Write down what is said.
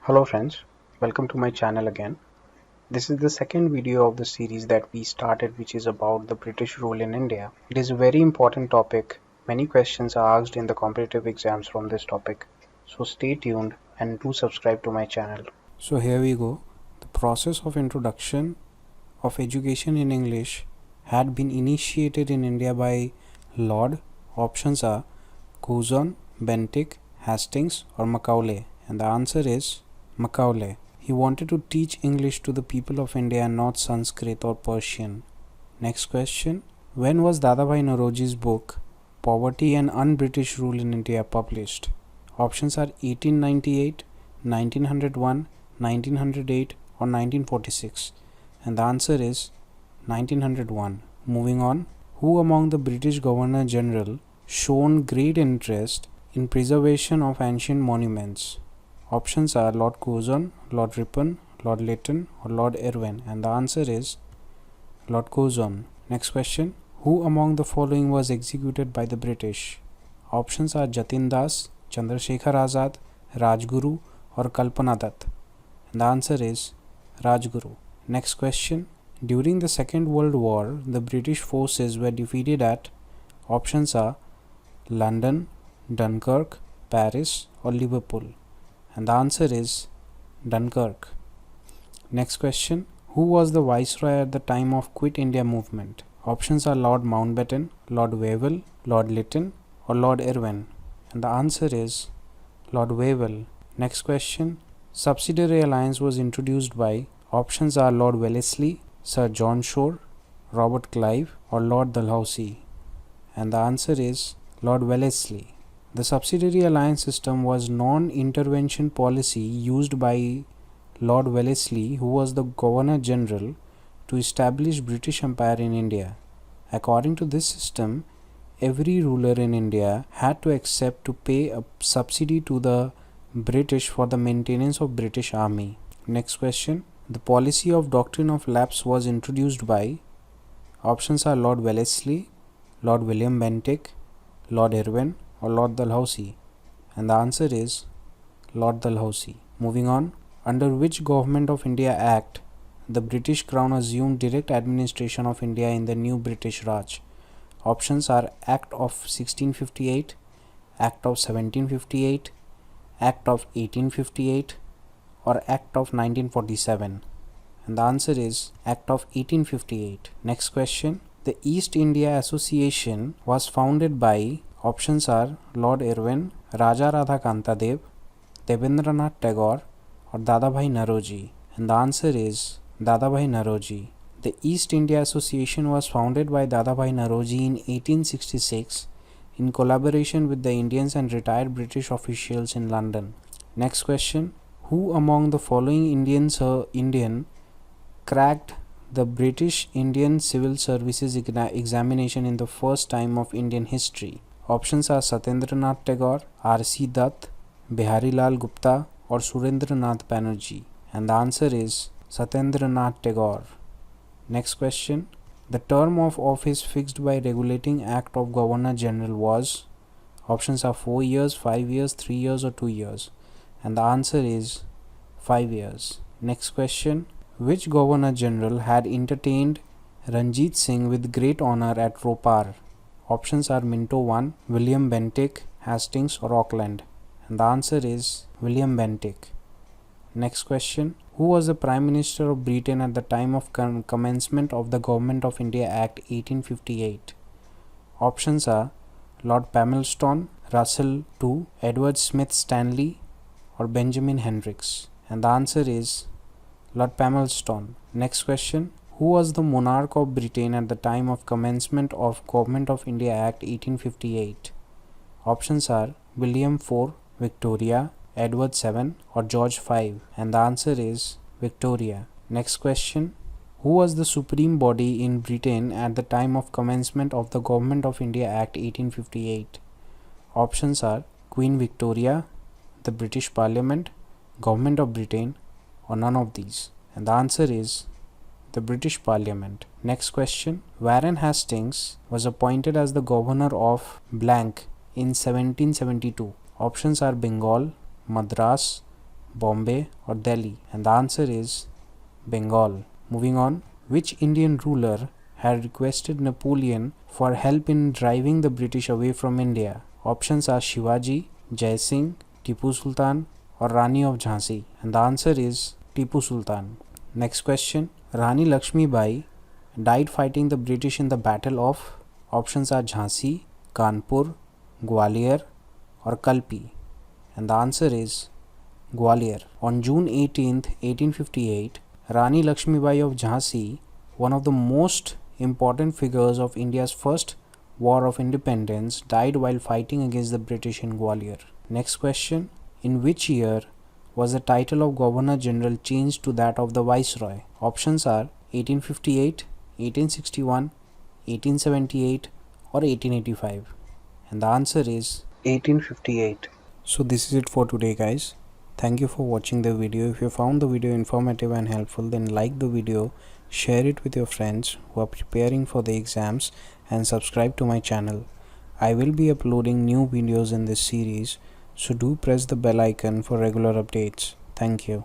Hello friends, welcome to my channel again. This is the second video of the series that we started, which is about the British rule in India. It is a very important topic. Many questions are asked in the competitive exams from this topic. So stay tuned and do subscribe to my channel. So here we go. The process of introduction of education in English had been initiated in India by Lord. Options are Curzon, Bentinck, Hastings or Macaulay, and the answer is Macaulay. He wanted to teach English to the people of India and not Sanskrit or Persian. Next question. When was Dadabhai Naoroji's book Poverty and Un-British Rule in India published? Options are 1898, 1901, 1908 or 1946, and the answer is 1901. Moving on. Who among the British Governor General shown great interest in preservation of ancient monuments? Options are Lord Curzon, Lord Ripon, Lord Lytton or Lord Irwin, and the answer is Lord Curzon. Next question. Who among the following was executed by the British? Options are Jatin Das, Chandrasekhar Azad, Rajguru or Kalpana Dutt, and the answer is Rajguru. Next question. During the Second World War, the British forces were defeated at options are London, Dunkirk, Paris or Liverpool, and the answer is Dunkirk. Next question. Who was the Viceroy at the time of Quit India movement? Options are Lord Mountbatten, Lord Wavell, Lord Lytton or Lord Irwin, and the answer is Lord Wavell. Next question. Subsidiary alliance was introduced by options are Lord Wellesley, Sir John Shore, Robert Clive or Lord Dalhousie, and the answer is Lord Wellesley. The subsidiary alliance system was non-intervention policy used by Lord Wellesley, who was the Governor General, to establish British Empire in India. According to this system, every ruler in India had to accept to pay a subsidy to the British for the maintenance of British Army. Next question. The policy of doctrine of lapse was introduced by options are Lord Wellesley, Lord William Bentinck, Lord Irwin or Lord Dalhousie, and the answer is Lord Dalhousie. Moving on. Under which Government of India Act the British Crown assumed direct administration of India in the new British Raj? Options are Act of 1658, Act of 1758, Act of 1858 or Act of 1947, and the answer is Act of 1858. Next question. The East India Association was founded by options are Lord Irwin, Raja Radhakanta Dev, Debendranath Tagore or Dadabhai Naoroji, and the answer is Dadabhai Naoroji. The East India Association was founded by Dadabhai Naoroji in 1866 in collaboration with the Indians and retired British officials in London. Next question. Who among the following Indian cracked the British Indian Civil Services examination in the first time of Indian history? Options are Satyendranath Tagore, R.C. Dutt, Bihari Lal Gupta or Surendranath Banerjee, and the answer is Satyendranath Tagore. Next question. The term of office fixed by regulating Act of Governor General was options are 4 years, 5 years, 3 years or 2 years, and the answer is 5 years. Next question. Which Governor General had entertained Ranjit Singh with great honor at Ropar? Options are Minto I, William Bentinck, Hastings or Auckland, and the answer is William Bentinck. Next question. Who was the Prime Minister of Britain at the time of commencement of the Government of India Act 1858? Options are Lord Palmerston, Russell II, Edward Smith Stanley or Benjamin Hendricks, and the answer is Lord Palmerston. Next question. Who was the monarch of Britain at the time of commencement of Government of India Act 1858? Options are William IV, Victoria, Edward VII or George V, and the answer is Victoria. Next question. Who was the supreme body in Britain at the time of commencement of the Government of India Act 1858? Options are Queen Victoria, the British Parliament, Government of Britain or none of these, and the answer is the British Parliament. Next question. Warren Hastings was appointed as the governor of blank in 1772. Options are Bengal, Madras, Bombay, or Delhi? And the answer is Bengal. Moving on, which Indian ruler had requested Napoleon for help in driving the British away from India? Options are Shivaji, Jai Singh, Tipu Sultan, or Rani of Jhansi. And the answer is Tipu Sultan. Next question, Rani Lakshmi Bai died fighting the British in the Battle of, options are Jhansi, Kanpur, Gwalior, or Kalpi. And the answer is Gwalior. On June 18th, 1858, Rani Lakshmi Bai of Jhansi, one of the most important figures of India's first War of Independence, died while fighting against the British in Gwalior. Next question, in which year was the title of Governor General changed to that of the Viceroy? Options are 1858, 1861, 1878, or 1885. And the answer is 1858. So this is it for today, guys. Thank you for watching the video. If you found the video informative and helpful, then like the video, share it with your friends who are preparing for the exams, and subscribe to my channel. I will be uploading new videos in this series, so do press the bell icon for regular updates. Thank you.